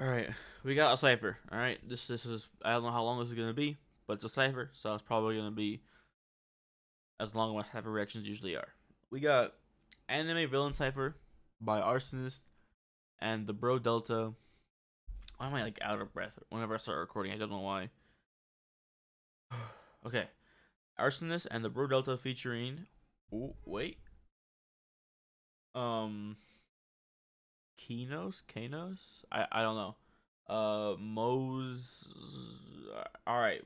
Alright, we got a Cypher. Alright, this is, I don't know how long this is gonna be, but it's a Cypher, so it's probably gonna be as long as Cypher reactions usually are. We got Anime Villain Cypher by Arsonist and TheBroDelta. Why am I like out of breath whenever I start recording? I don't know why. Okay, Arsonist and TheBroDelta featuring. Oh wait. Um, Kanos. I don't know. Mose. All right.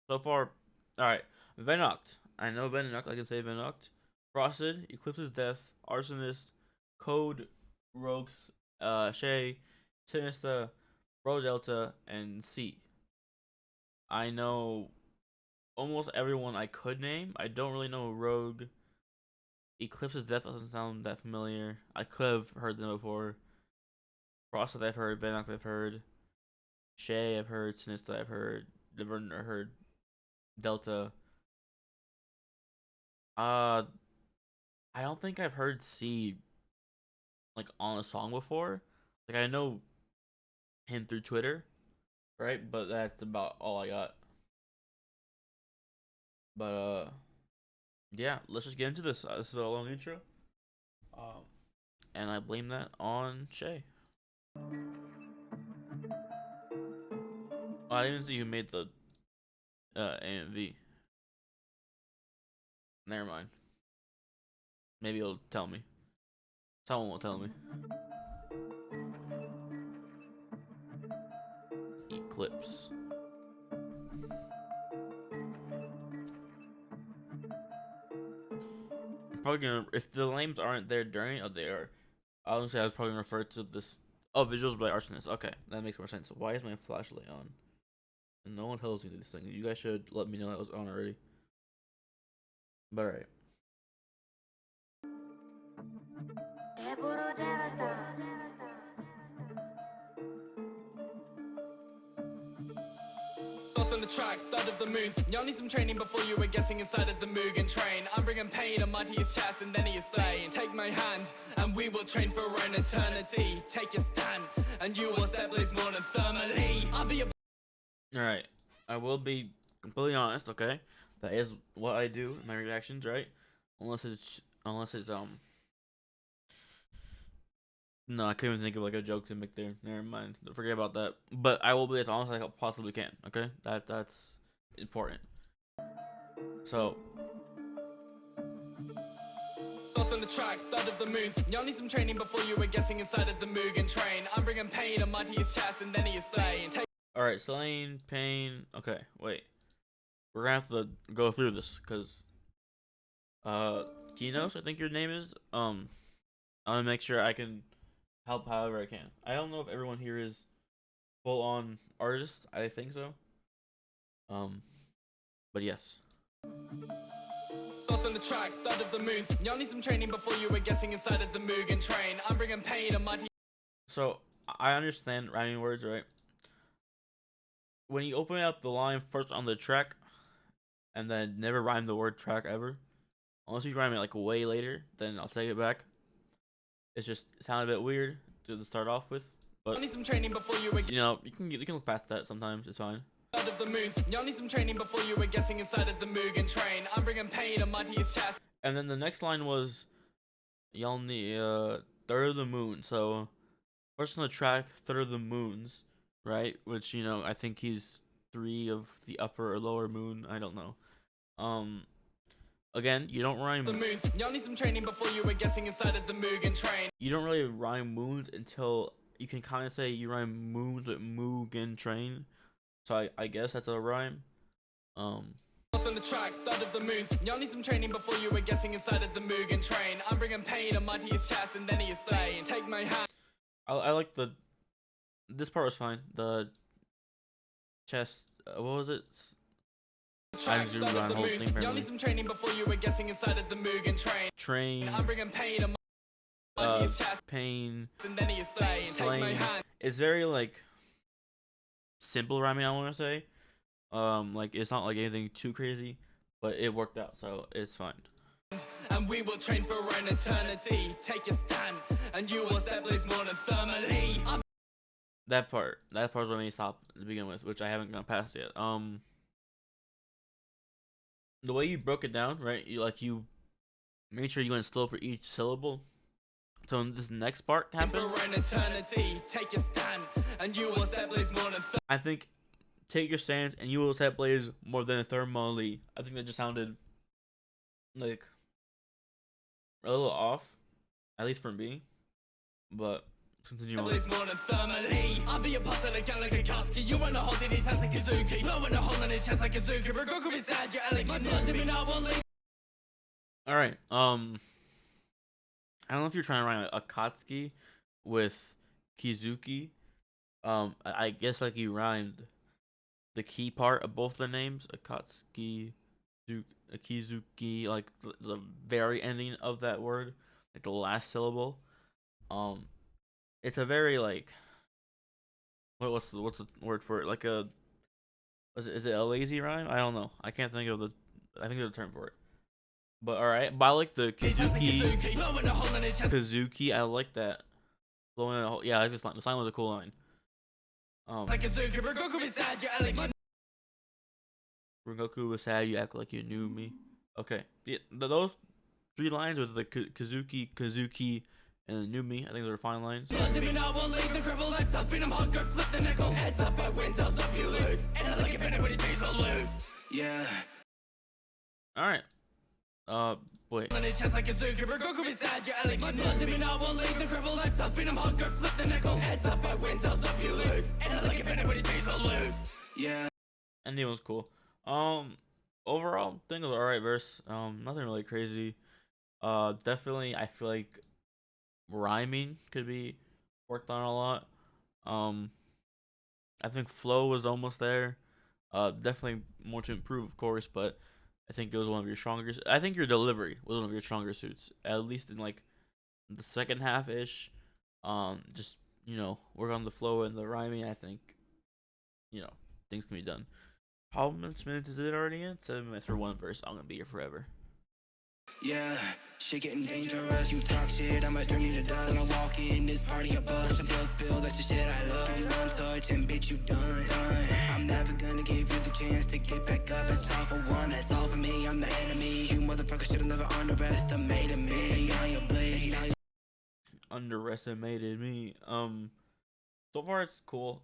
So far, all right. Venoct. I know Venoct. I can say Venoct. Fr0sted, Eclypse's Death, Arsonist, Code, Rogues, Shay, Sinister, TheBroDelta, and C. I know almost everyone I could name. I don't really know Rogue. Eclipse's Death doesn't sound that familiar. I could have heard them before. Fr0sted I've heard, Venoct I've heard, Shay I've heard, Sinister I've heard, I heard, Delta. Uh, I don't think I've heard C like on a song before. Like I know him through Twitter, right? But that's about all I got. But yeah, let's just get into this. This is a long intro. Um, and I blame that on Shay. Oh, I didn't even see who made the AMV. Never mind. Maybe it'll tell me. Someone will tell me. Eclypse. I'm probably gonna, if the names aren't there during, oh they are. Honestly, I was probably gonna refer to this. Oh, visuals by Arsonist. Okay, that makes more sense. Why is my flashlight on? And no one tells me this thing. You guys should let me know that was on already. But alright. On the track, third of the moons. Y'all need some training before you were getting inside of the Mugen train. I'm bringing pain on mighty his chest and then he is slain. Take my hand and we will train for an eternity. Take your stance and you will set blaze more than thermally. I'll be a Alright. I will be completely honest, okay? That is what I do in my reactions, right? Unless it's no, I couldn't even think of like a joke to make there. Never mind. Forget about that. But I will be as honest as I possibly can, okay? That's important. So on the track, third of the moons. Y'all need some training before you were getting inside of the Mugen train. I'm bringing pain on mighty his chest and then he is slain. alright, Selene, Pain. Okay, wait. We're gonna have to go through this, cause Kinos, I think your name is. I wanna make sure I can help however I can. I don't know if everyone here is full on artist. I think so. But yes. On the track, third of the moons. Y'all need some training before you were getting inside of the Mugen train. I'm bringing pain on mighty. So I understand rhyming words, right? When you open up the line first on the track, and then never rhyme the word track ever, unless you rhyme it like way later, then I'll take it back. It's just it sounded a bit weird to start off with, but need some training before you were you know you can look past that sometimes. It's fine. of the moons. Y'all need some training before you were getting inside of the Mugen train. I'm bringing pain on mighty his chest. And then the next line was y'all need third of the moon. So first on the track, third of the moons, right? Which you know I think he's 3 of the upper or lower moon. I don't know. Again, you don't rhyme the moons. Y'all need some training before you were getting inside of the Mugen train. You don't really rhyme moons until you can kind of say you rhyme moons with Mugen train. So I guess that's a rhyme. On the track, third of the moons. Y'all need some training before you were getting inside of the Mugen train. I'm bringing pain on mighty his chest and then he is slain. Take my hand. I like this part was fine. The chest, what was it? Track, third of the moons. Y'all need some training before you were getting inside of the Mugen train. Train. I'm bringing pain on mighty his chest pain. and then he is slain. Take my hand. It's very like simple rhyming, I want to say. Like it's not like anything too crazy, but it worked out, so it's fine. And we will train for an eternity. Take your stance and you will set blaze more than thermally. That part's what made me stop to begin with, which I haven't gone past yet. The way you broke it down, right? You made sure you went slow for each syllable. So when this next part happened, For an eternity, take your stance, and you will set blaze more than I think take your stance and you will set blaze more than thermally. I think that just sounded like a little off, at least for me. But continue on. blaze more than thermally. I'll be a part of the gun like a Koski. You wanna hold in his hands like Kazuki, blowing a hole in his chest like Kazuki. Rogoku beside your elegant blood, I will leave. All right. I don't know if you're trying to rhyme Akatsuki with Kizuki. I guess like you rhymed the key part of both the names, Akatsuki, Kizuki, like the very ending of that word, like the last syllable. It's a very like what's the word for it? Like a is it a lazy rhyme? I don't know. I can't think of the. I think there's a term for it. But all right, but I like the Kazuki. I like that. Blowing a hole. Yeah, I like this line. This line was a cool line. Like Kazuki, Rogoku beside your elegant. Rengoku was sad. You act like you knew me. Okay, yeah, those three lines with the Kazuki, and the knew me. I think they're fine lines. Flip the nickel. Heads up, I win, tails up, you lose. And I like it better when you change the loose. Yeah. All right. Wait. On his chest like Kazuki, Rogoku beside your elegant. I will leave the cripple. Let's up in him, hunger, flip the nickel. Heads up, I win, tails up, you lose. And I like it better when you change the loose. Yeah. And it was cool. Overall, I think it was alright verse. Nothing really crazy. Definitely, I feel like rhyming could be worked on a lot. I think flow was almost there. Definitely more to improve, of course, but I think it was one of your strongest. I think your delivery was one of your stronger suits, at least in like the second half ish. Just work on the flow and the rhyming. I think things can be done. How much minutes is it already in? 7 minutes for one verse. I'm gonna be here forever. Yeah, shit getting dangerous. You talk shit, I might turn you to dust. When I walk in this party, a buzz, some blood spill. That's the shit I love. From one touch and bitch, you done. I'm never gonna give you the chance to get back up. It's all for one, that's all for me. I'm the enemy. You motherfuckers should've never underestimated me. On your blade. Underestimated me. So far it's cool.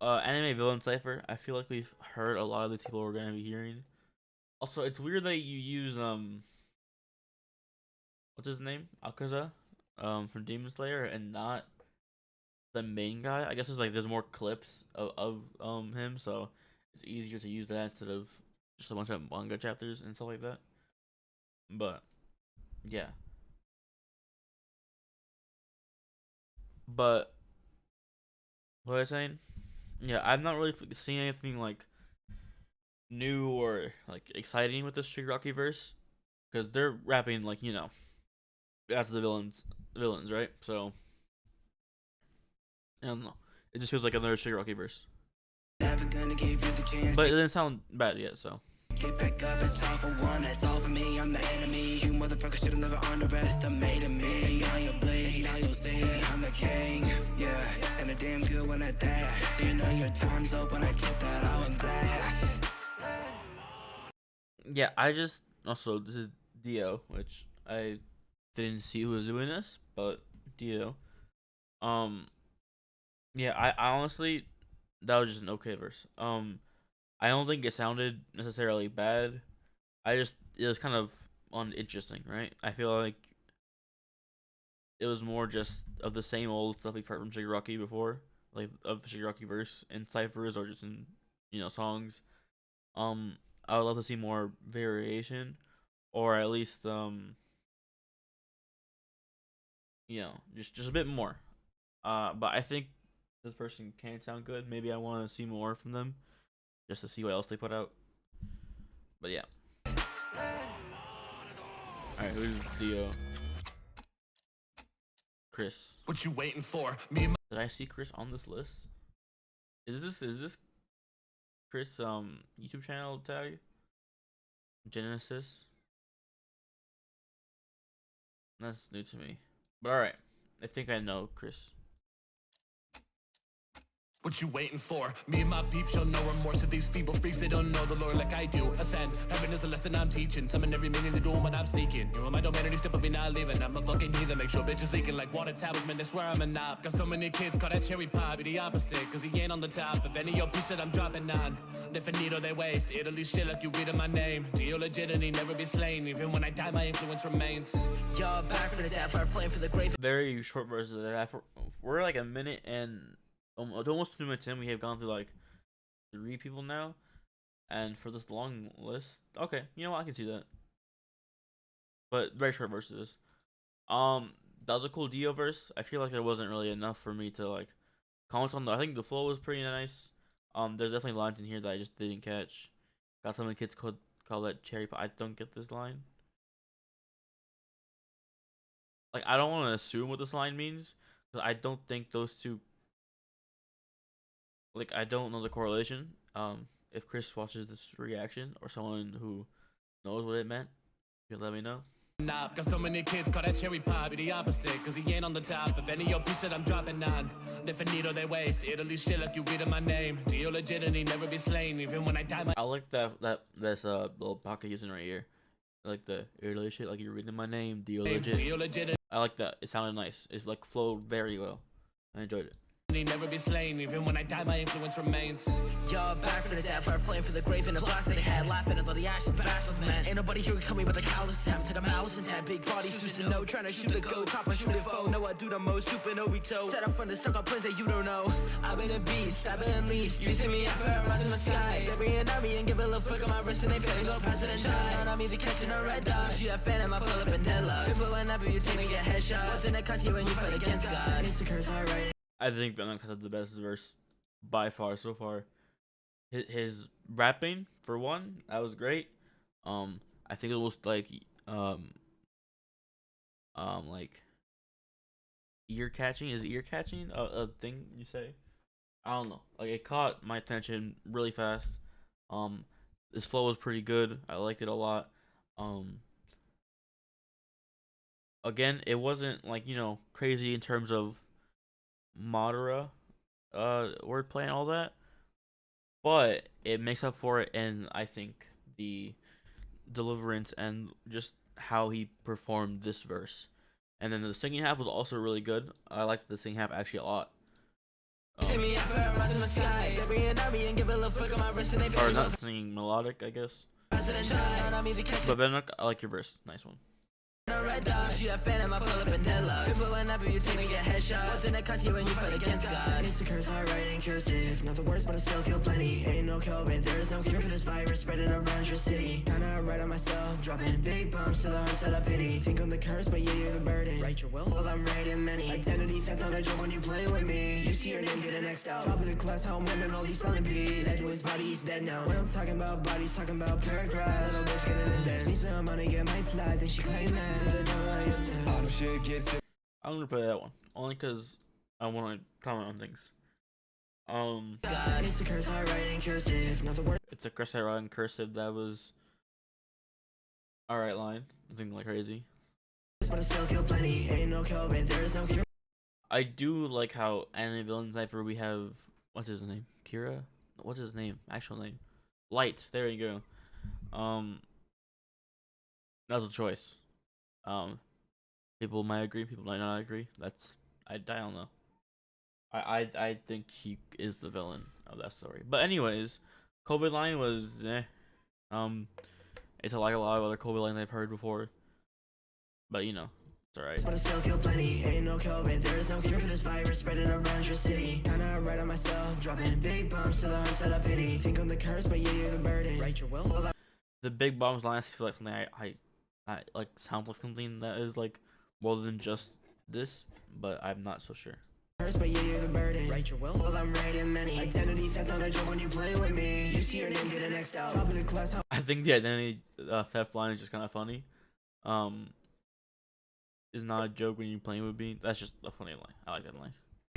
Anime villain Cypher. I feel like we've heard a lot of these people we're gonna be hearing. Also, it's weird that you use what's his name? Akaza, from Demon Slayer, and not the main guy. I guess there's more clips of him, so it's easier to use that instead of just a bunch of manga chapters and stuff like that. But yeah. But what was I saying? Yeah, I've not really seen anything like new or like exciting with this Shigaraki verse, because they're rapping like as the villains, right? So I don't know. It just feels like another Shigaraki verse, Never gonna give you the chance. but it didn't sound bad yet. So Get back up, it's all for one, that's all for me. I'm the enemy. You motherfuckers should've never underestimated me. On your blade, now you'll see I'm the king. Yeah, and a damn good one at that. So you know your time's up when I tip that hourglass. yeah, I just also this is Dio, which I didn't see who was doing this, but Dio. Um, yeah, I honestly that was just an okay verse. I don't think it sounded necessarily bad. It was kind of uninteresting, right? I feel like it was more just of the same old stuff we've heard from Shigaraki before, like of Shigaraki verse in ciphers or just in songs. I would love to see more variation, or at least just a bit more. But I think this person can sound good. Maybe I want to see more from them, just to see what else they put out. But yeah. Alright, who's Dio? Chris. What you waiting for? Me and Did I see Chris on this list? Is this Chris YouTube channel tag? Genesis? That's new to me. But alright. I think I know Chris. What you waiting for? Me and my peeps show no remorse to these feeble freaks. They don't know the Lord like I do. Ascend, heaven is the lesson I'm teaching. Summon every meaning to do what I'm seeking. You and my domain step up, me not leaving. I'm a fucking heathen. Make sure bitches leaking like water tablets. Man, they swear I'm a knob. Got so many kids call that cherry pie. Be the opposite, cause he ain't on the top. If any of your peeps that I'm dropping on, they finito, they waste. Italy shit like you reading my name. Deal legit and he never be slain. Even when I die, my influence remains. You're back for the death, fire flame for the grave. Very short verses that I have. We're like a minute and almost 2 minutes in. We have gone through like 3 people now, and for this long list, okay, you know what, I can see that. But very short verses. That was a cool Dio verse. I feel like there wasn't really enough for me to like comment on. I think the flow was pretty nice. There's definitely lines in here that I just didn't catch. Got some of the kids call that cherry pie. I don't get this line. Like, I don't want to assume what this line means, because I don't think those two. Like, I don't know the correlation. If Chris watches this reaction, or someone who knows what it meant, you can let me know. Nah, got so many kids call that cherry pie. Be the opposite, cause he ain't on the top. If any of your peeps that I'm dropping on, they finito, they waste. Italy shit like you reading my name. Deal legit and he never be slain. Even when I die, I like this little pocket using right here. I like the Italy shit like you're reading my name. Deal legit. I like that. It sounded nice. It's like flowed very well. I enjoyed it. He never be slain, even when I die, my influence remains. You're back for the death, fire flame for the grave, and the blast in the head, laughing until the ashes bash with man. Ain't nobody here coming with a callous attempt to the malice intent. Big body, Susan, no, trying to shoot the go, top and shoot a foe. No, I do the most, stupid Obito. Set up from the stuck up plans that you don't know. I've been a beast, I've been unleashed. You see me out for a rise in the sky. They bring at me and give a little flick on my wrist, and they feeling go past it and shine. On me, they catching a red dot. Shoot that fan, I pull up in deadlock. People and up, you see me get headshot. What's in it, cause you when you fight against God. It's a curse, alright. I think Benok had the best verse by far so far. His rapping, for one, that was great. I think it was like ear catching. Is ear catching a thing you say? I don't know. Like, it caught my attention really fast. This flow was pretty good. I liked it a lot. Again, it wasn't like, crazy in terms of Madara wordplay and all that, but it makes up for it in, I think, the deliverance and just how he performed this verse. And then the singing half was also really good. I liked the singing half actually a lot. Or not singing, melodic, I guess. But then I like your verse. Nice one. Red dot, shoot that fan, I pull up in deadlock. People and up, you see me get headshot. What's in it, cause you when you fight against God. It's a curse, I write in cursive. Not the worst, but I still kill plenty. Ain't no COVID, there's no cure for this virus spreading around your city. Kinda right on myself, dropping big bumps to the hearts that I pity. Think I'm the curse, but yeah, you're the burden. Write your will, well, I'm writing many. Identity theft, not a joke when you play with me. You see your name, get an next out. Top of the class, home, winning all these spelling bees. That his body, he's dead now. When I'm talking about bodies, talking about paragraphs. Little bitch getting in there. Need some money, get my fly, then she claim that. I'm gonna play that one only because I want to comment on things. It's a curse, I write in cursive. Not the word. It's a curse I write in cursive. That was alright line. Nothing like crazy. But I still kill plenty. Ain't no COVID, there's no cure. I do like how anime villain Cypher we have. What's his name? Kira? What's his name? Actual name? Light. There you go. That was a choice. People might agree, people might not agree. I don't know. I think he is the villain of that story. But anyways, COVID line was it's like a lot of other COVID lines I've heard before. But it's alright. But I still kill plenty. Ain't no COVID, there's no cure for this virus spreading around your city. Kinda right on myself, dropping big bumps to the hearts that I pity. Think I'm the curse, but yeah, you're the burden. Write your will. Well, the big bombs line, I feel like something I like sounds like something that is like more than just this, but I'm not so sure. But yeah, you're the burden. Write your will. Well, I'm writing many. Identity theft, not a joke when you play with me. You see your name, get an next out. Top of the class. I think the identity theft line is just kind of funny. Is not a joke when you playing with me. That's just a funny line. I like that line.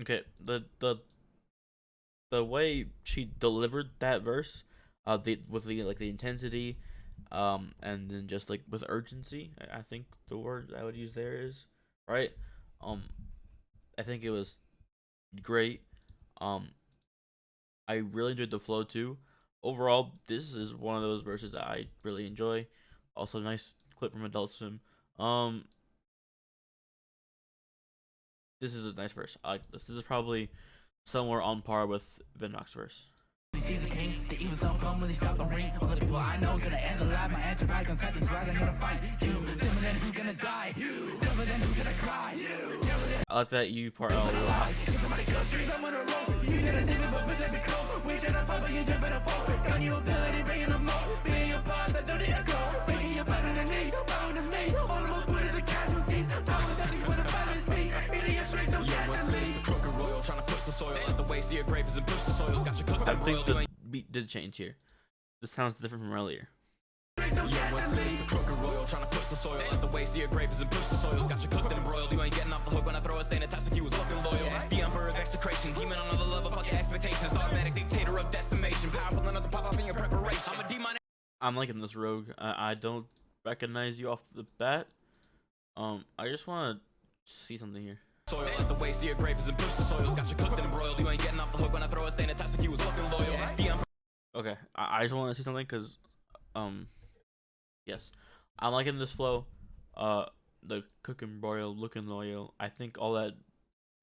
Okay, the way she delivered that verse, with the like the intensity, and then just like with urgency, I think the word I would use there is right. Um, I think it was great. Um, I really enjoyed the flow too. Overall, this is one of those verses that I really enjoy. Also, nice clip from Adult Swim. Um, this is a nice verse. I like this. This is probably somewhere on par with Vinrock's verse. See the king, the evil self from when they start the ring. All the people I know gonna end alive. My anti-bike set things right. I'm gonna fight you. Tell me then who gonna die. You. Tell me then who gonna cry. You. I like that you part out a little. Somebody go trees, I'm on a roll. You never see me, but bitch, I be cold. We try to fight, but you jump in a fall. Gun your ability, bringing them more. Being your boss, I don't need a call. Bringing your blood on the knee, bound to me. All of my foot is the casualties. Power doesn't want to fight with me. Eating your strength, so casual. the soil. Let the waste of your grapes and push the soil. Got you cooked I and think broiled. the beat did change here. This sounds different from earlier. Yeah, what's good is the crooked royal. Trying to push the soil. Let the waste of your grapes and push the soil. Got you cooked and broiled. You ain't getting off the hook when I throw a stain. Attached like you was looking loyal. The emperor of execration. Demon on another level. Fuck your expectations. Automatic dictator of decimation. Powerful enough to pop off in your preparation. I'm a demon. I'm liking this rogue. I don't recognize you off the bat. I just want to see something here. Soil. Let the waste of your grapes and push the soil. Got you cooked and broiled. You ain't getting off the hook when I throw a stain. Attached like you was looking loyal. The emperor. Okay, I just want to see something because, yes, I'm liking this flow. The cook and broil, looking loyal. I think all that,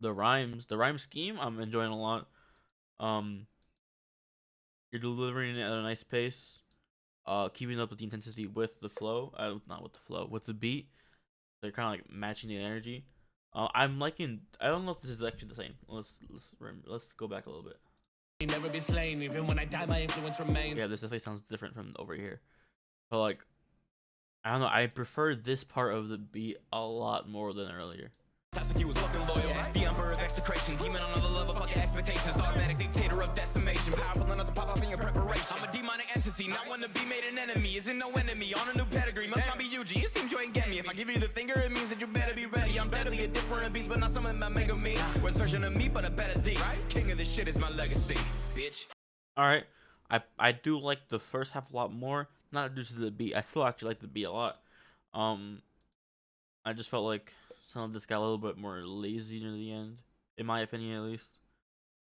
the rhyme scheme, I'm enjoying a lot. You're delivering it at a nice pace. Keeping up with the intensity with the flow. Not with the flow, with the beat. They're kind of like matching the energy. I'm liking. I don't know if this is actually the same. Let's go back a little bit. Never be slain, even when I die, my influence remains. Yeah, this definitely sounds different from over here. But like, I don't know. I prefer this part of the beat a lot more than earlier. That's like you was looking loyal. The emperor of execration. Demon on another level. Fuck your expectations. Automatic dictator of decimation. Powerful enough to pop off in your preparation. I'm a demonic entity, not one to be made an enemy. Isn't no enemy on a new pedigree. Must not be UG. It seems you ain't get me. If I give you the finger, it means that you better be ready. I'm deadly, a different beast, but not something that make of me. Worst version of me, but a better thee. King of this shit is my legacy, bitch. All right, I do like the first half a lot more. Not due to the beat. I still actually like the beat a lot. I just felt like some of this got a little bit more lazy near the end, in my opinion at least.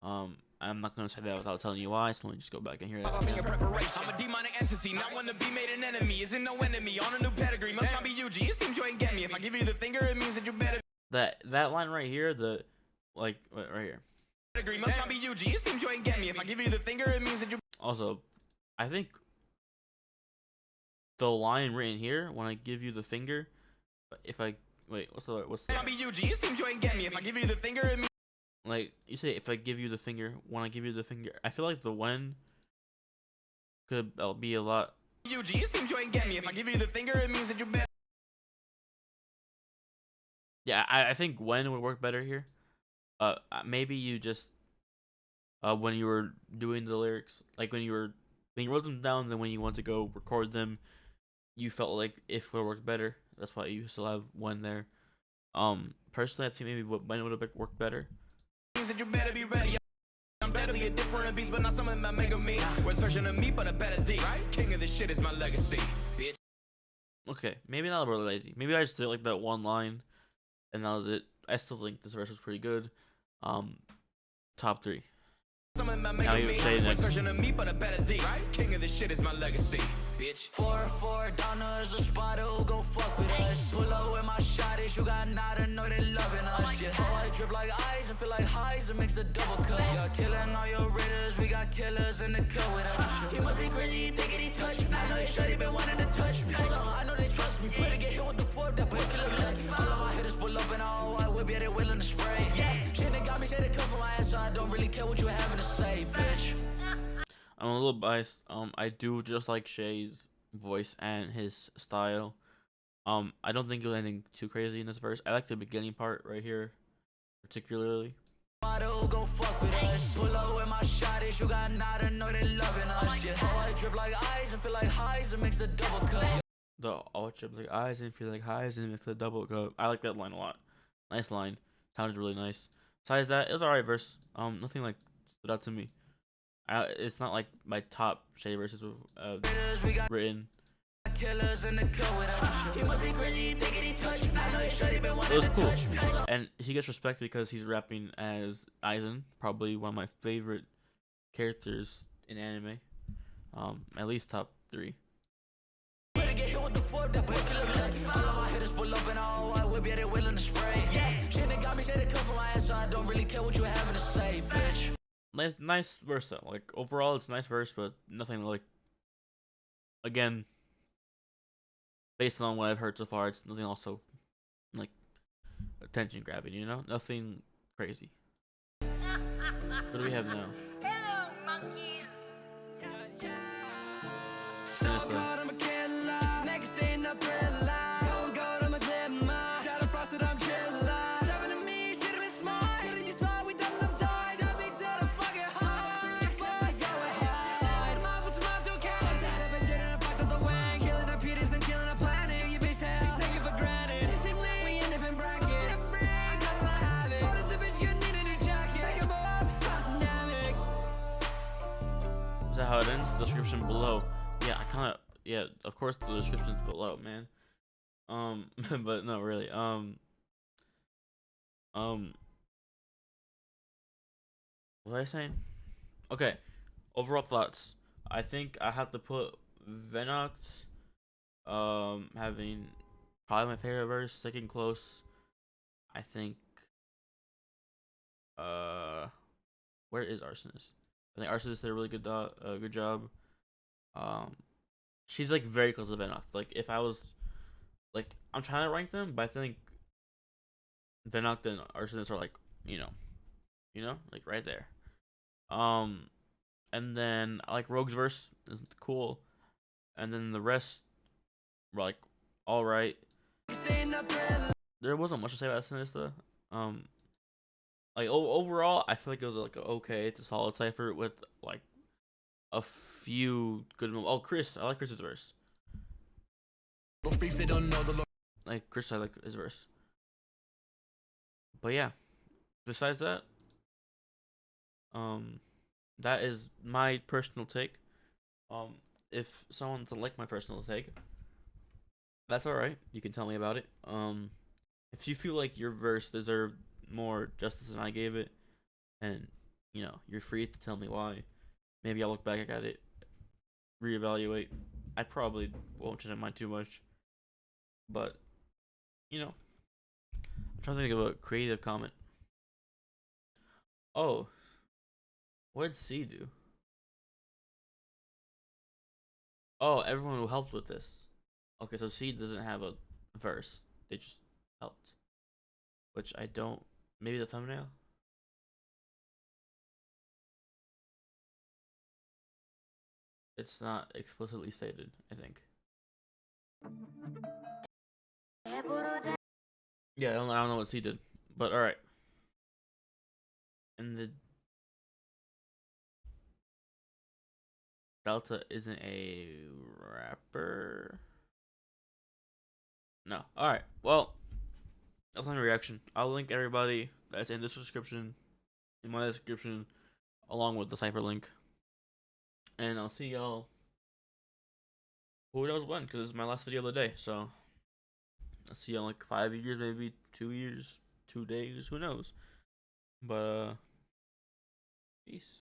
I'm not gonna say that without telling you why, so let me just go back and hear that. I'm a demonic entity, not one to be made an enemy. Isn't no enemy on a new pedigree. Must not be UG. It seems you ain't get me. If I give you the finger, it means that you better. That line right here, the like right here. Pedigree must not be UG. It seems you ain't get me. If I give you the finger, it means that you. Also, I think the line written here, when I give you the finger, if I wait, what's the Not be UG. It seems you ain't get me. If I give you the finger, it means. Like you say, if I give you the finger, when I give you the finger, I feel like the when could be a lot. UG. It seems you ain't get me. If I give you the finger, it means that you better. Yeah, I think when would work better here. Maybe you just when you were doing the lyrics, like when you wrote them down, then when you want to go record them, you felt like if would work better. That's why you still have when there. Personally, I think maybe when would have worked better. That you better be ready. I'm better, a different beast, but not something that make of me. Worst version of me, but a better thee. King of this shit is my legacy, bitch. Okay, maybe not really lazy. Maybe I just did like that one line, and that was it. I still think this verse was pretty good. Top 3. Now you say next. Version of me, but a better thee. King of this shit is my legacy, bitch. 4-4 downers, a spotter who gon' fuck with us. Pull up with my shotties, you got nada, know they loving us. Yeah, oh, I drip like eyes and feel like highs and mix the double cup. Y'all killing all your ridders, we got killers in the cut with us. He must be crazy, thinking he touched me. I know he shawty been wanting to touch me. Hold on, I know they trust me. Better get hit with the 4, that boy feel lucky. All of my hitters pull up and all white whip, yeah, they willing to spray. Yeah, shit, they got me, say they come for my ass, so I don't really care what you having to say, bitch. I'm a little biased. I do just like Shay's voice and his style. I don't think it was anything too crazy in this verse. I like the beginning part right here, particularly. Go fuck with us. Pull up with my shotties, you got nada, know they loving us. Yeah, oh, I drip like eyes and feel like highs and mix the double cup. The all trips like eyes and feel like highs and mix the double cup. I like that line a lot. Nice line. Sounded really nice. Besides that, it was alright verse. Nothing like stood out to me. It's not like my top Shay verses written. It was cool, and he gets respect because he's rapping as Aizen, probably one of my favorite characters in anime. At least top 3. Nice verse though. Like overall, it's a nice verse, but nothing like. Again, based on what I've heard so far, it's nothing also like attention grabbing. You know, nothing crazy. What do we have now? Hello, monkeys. how it ends. Description below. Yeah, I kind of. Yeah, of course the description's below, man. But no, really. Um, what was I saying? Okay. Overall thoughts. I think I have to put Venoct, having probably my favorite verse. Second close. I think. Uh, where is Arsonist? I think Arsonist did a really good job. Um, she's like very close to Venoct. Like if I was like, I'm trying to rank them, but I think Venoct and Arsonist are like, like right there. Um, and then I like Rogue's verse is cool, and then the rest were like all right. There wasn't much to say about Sinista. Um, like overall, I feel like it was like okay, it's a solid cipher with like a few good. Oh, Chris, I like Chris's verse. Like Chris, I like his verse. But yeah, besides that, that is my personal take. If someone doesn't like my personal take, that's all right. You can tell me about it. If you feel like your verse deserved more justice than I gave it, and you're free to tell me why. Maybe I'll look back at it, reevaluate. I probably won't change my mind too much, but I'm trying to think of a creative comment. Oh, what did C do? Oh, everyone who helped with this. Okay, so C doesn't have a verse. They just helped. Which I don't. Maybe the thumbnail? It's not explicitly stated, I think. Yeah, I don't know what C did. But alright. And the Delta isn't a rapper. No. Alright. Well, that's my reaction. I'll link everybody that's in this description, in my description, along with the Cypher link. And I'll see y'all who knows when, because this is my last video of the day. So I'll see y'all in like 5 years, maybe 2 years, 2 days, who knows. But peace.